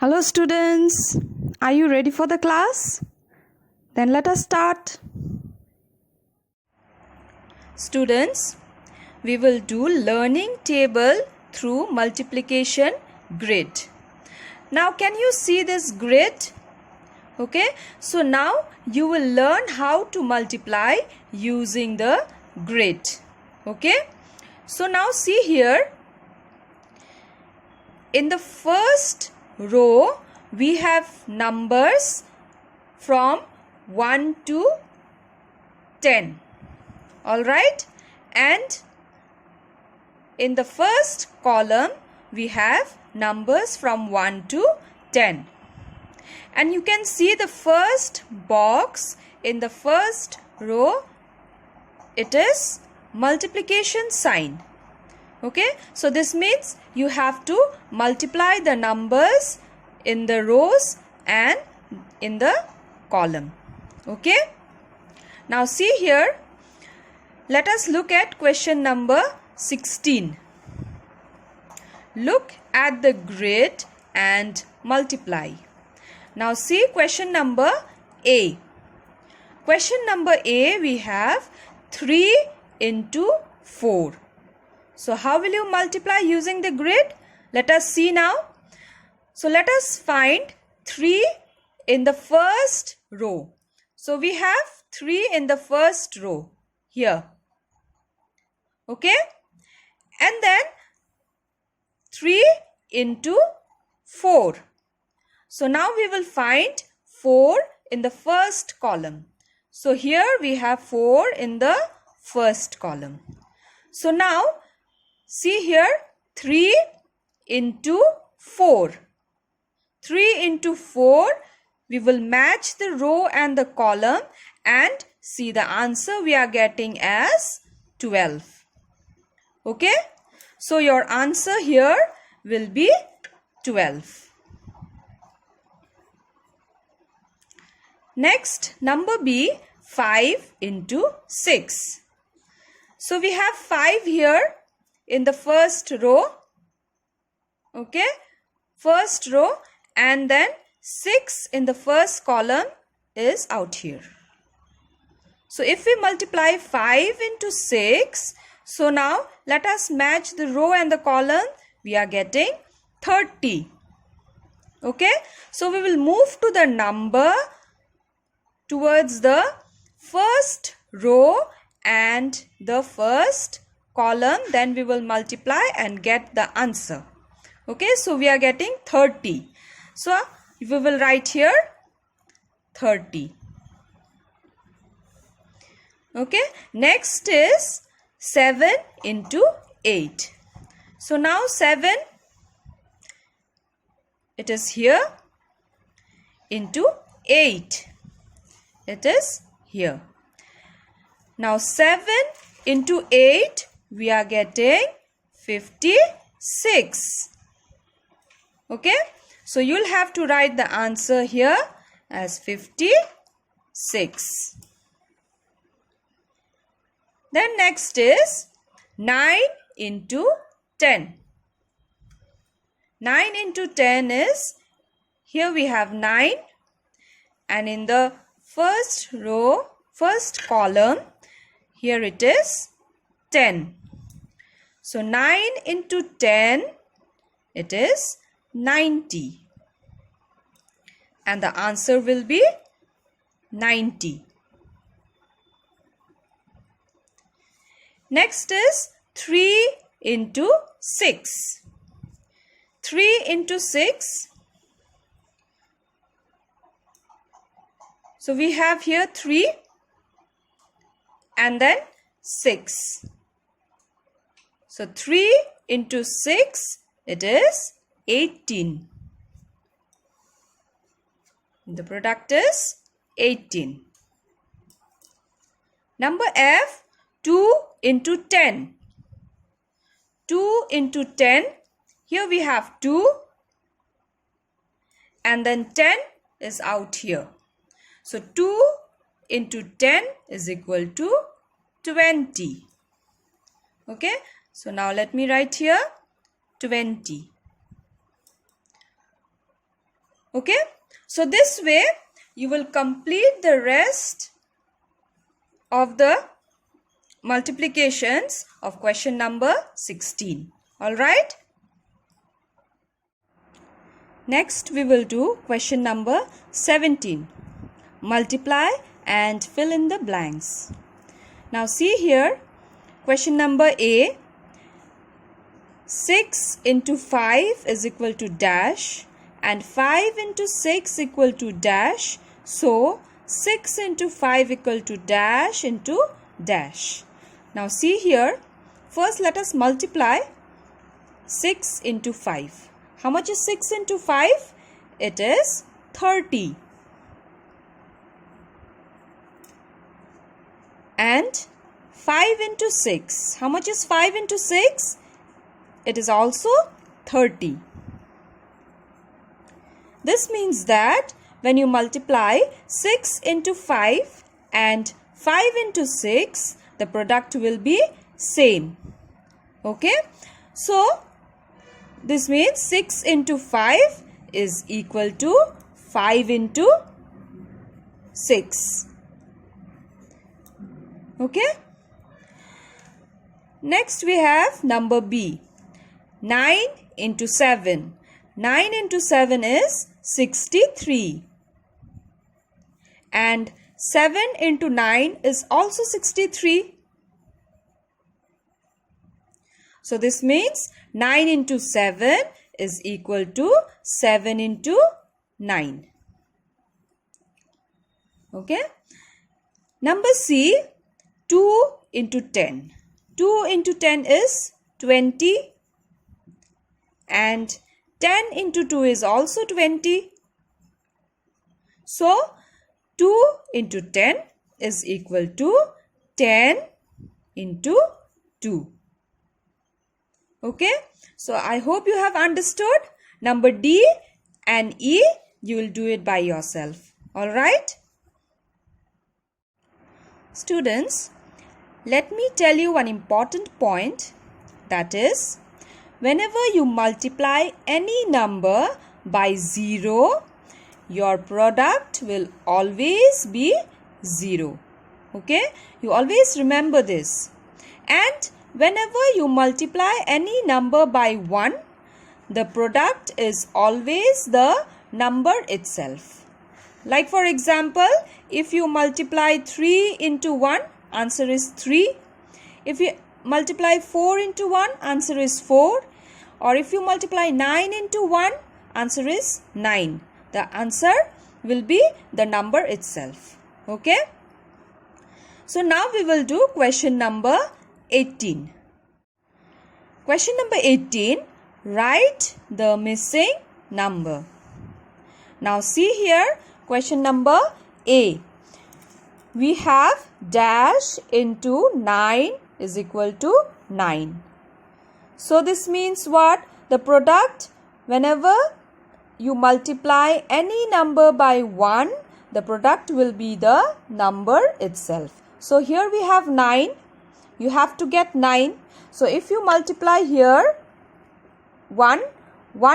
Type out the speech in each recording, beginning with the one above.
Hello students, are you ready for the class? Then let us start. Students, we will do learning table through multiplication grid. Now can you see this grid? Okay, so now you will learn how to multiply using the grid. Okay, so now see here, in the first row we have numbers from 1 to 10. Alright, and in the first column we have numbers from 1 to 10. And you can see the first box in the first row, it is multiplication sign. Okay, so this means you have to multiply the numbers in the rows and in the column. Okay, now see here, let us look at question number 16. Look at the grid and multiply. Now see question number A. Question number A, we have 3 into 4. So how will you multiply using the grid? Let us see now. So let us find 3 in the first row. So we have 3 in the first row here. Okay? And then 3 into 4. So now we will find 4 in the first column. So here we have 4 in the first column. So now see here, 3 into 4. 3 into 4, we will match the row and the column and see the answer we are getting as 12. Okay? So your answer here will be 12. Next, number B, 5 into 6. So we have 5 here in the first row. Okay, first row, and then 6 in the first column is out here. So if we multiply 5 into 6, so now let us match the row and the column. We are getting 30. Okay, so we will move to the number towards the first row and the first column, then we will multiply and get the answer. Okay, so we are getting 30. So we will write here 30. Okay, next is 7 into 8. So now 7, it is here, into 8. It is here. Now 7 into 8, we are getting 56. Okay, so you'll have to write the answer here as 56. Then next is 9 into 10. 9 into 10 is, here we have 9, and in the first row, first column, here it is 10. So 9 into 10, it is 90. And the answer will be 90. Next is 3 into 6. 3 into 6. So we have here 3 and then 6. So 3 into 6, it is 18. The product is 18. Number F, 2 into 10. 2 into 10, here we have 2 and then 10 is out here. So 2 into 10 is equal to 20. Okay, so now let me write here 20. Okay, so this way you will complete the rest of the multiplications of question number 16. All right. Next we will do question number 17. Multiply and fill in the blanks. Now see here, question number A. 6 into 5 is equal to dash and 5 into 6 equal to dash. So 6 into 5 equal to dash into dash. Now see here, first let us multiply 6 into 5. How much is 6 into 5? It is 30. And 5 into 6. How much is 5 into 6? It is also 30. This means that when you multiply 6 into 5 and 5 into 6, the product will be same. Okay. So, this means 6 into 5 is equal to 5 into 6. Okay. Next we have number B. 9 into 7. 9 into 7 is 63. And 7 into 9 is also 63. So this means 9 into 7 is equal to 7 into 9. Okay. Number C. 2 into 10. 2 into 10 is 20. And 10 into 2 is also 20. So, 2 into 10 is equal to 10 into 2. Okay. So, I hope you have understood. Number D and E, you will do it by yourself. Alright. Students, let me tell you one important point. That is, whenever you multiply any number by 0, your product will always be 0. Okay? You always remember this. And whenever you multiply any number by 1, the product is always the number itself. Like for example, if you multiply 3 into 1, answer is 3. If you multiply 4 into 1, answer is 4. Or if you multiply 9 into 1, answer is 9. The answer will be the number itself. Okay. So now we will do question number 18. Question number 18. Write the missing number. Now see here, question number A. We have dash into 9 is equal to 9. So this means what? The product, whenever you multiply any number by 1, the product will be the number itself. So here we have 9. You have to get 9. So if you multiply here 1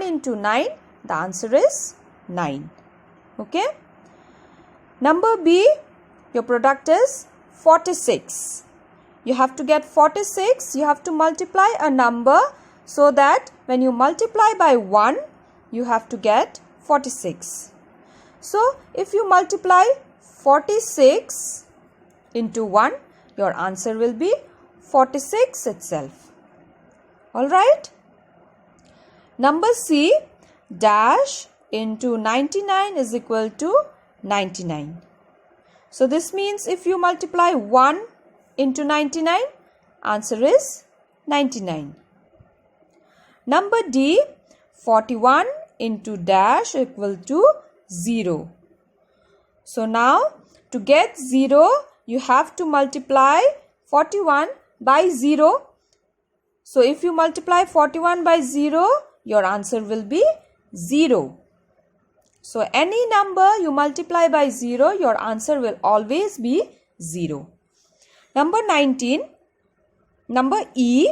into 9, the answer is 9. Okay. Number B, your product is 46. You have to get 46. You have to multiply a number so that when you multiply by 1, you have to get 46. So, if you multiply 46 into 1, your answer will be 46 itself. Alright. Number C, dash into 99 is equal to 99. So, this means if you multiply 1 into 99, answer is 99. Number D, 41 into dash equal to 0. So now to get 0, you have to multiply 41 by 0. So if you multiply 41 by 0, your answer will be 0. So any number you multiply by 0, your answer will always be 0. Number 19, number E,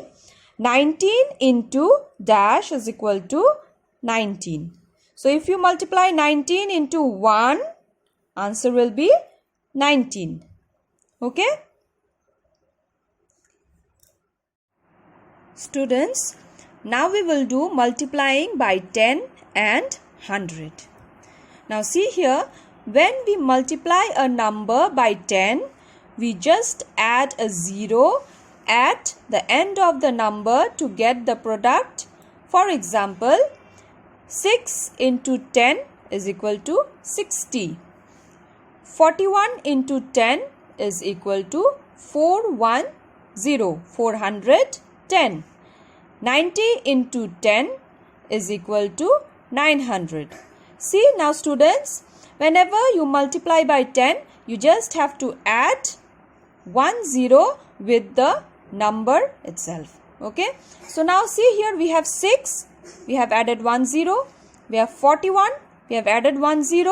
19 into dash is equal to 19. So if you multiply 19 into 1, answer will be 19. Okay? Students, now we will do multiplying by 10 and 100. Now see here, when we multiply a number by 10, we just add a 0 at the end of the number to get the product. For example, 6 into 10 is equal to 60. 41 into 10 is equal to 410. 90 into 10 is equal to 900. See now students, whenever you multiply by 10, you just have to add 10 with the number itself. Okay. So now see here, we have 6, we have added 10, we have 41, we have added 10,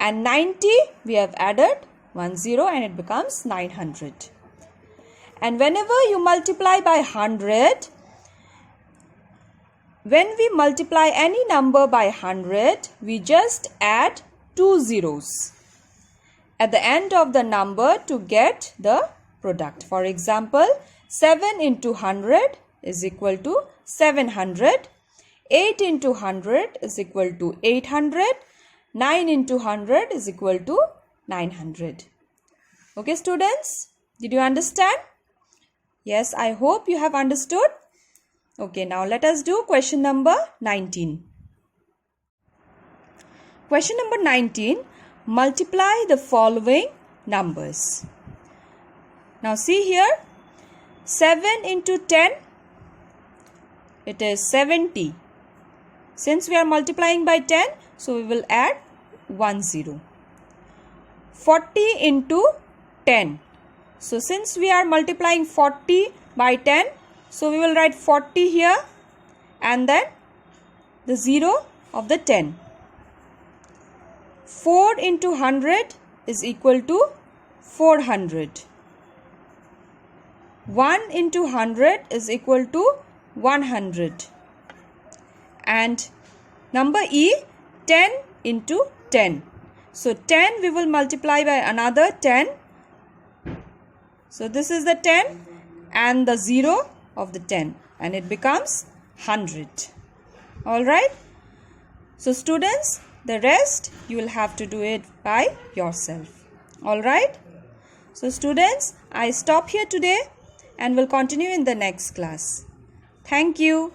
and 90, we have added 10, and it becomes 900. And whenever you multiply by 100, when we multiply any number by 100, we just add 2 zeros at the end of the number to get the product. For example, 7 into 100 is equal to 700. 8 into 100 is equal to 800. 9 into 100 is equal to 900. Okay students, did you understand? Yes, I hope you have understood. Okay, now let us do question number 19. Question number 19, multiply the following numbers. Now see here, 7 into 10, it is 70. Since we are multiplying by 10, so we will add 10. 40 into 10. So since we are multiplying 40 by 10, so we will write 40 here and then the 0 of the 10. 4 into 100 is equal to 400. 1 into 100 is equal to 100. And number E, 10 into 10. So 10 we will multiply by another 10. So this is the 10 and the 0 of the 10, and it becomes 100. Alright. So students, the rest you will have to do it by yourself. Alright. So students, I stop here today and will continue in the next class. Thank you.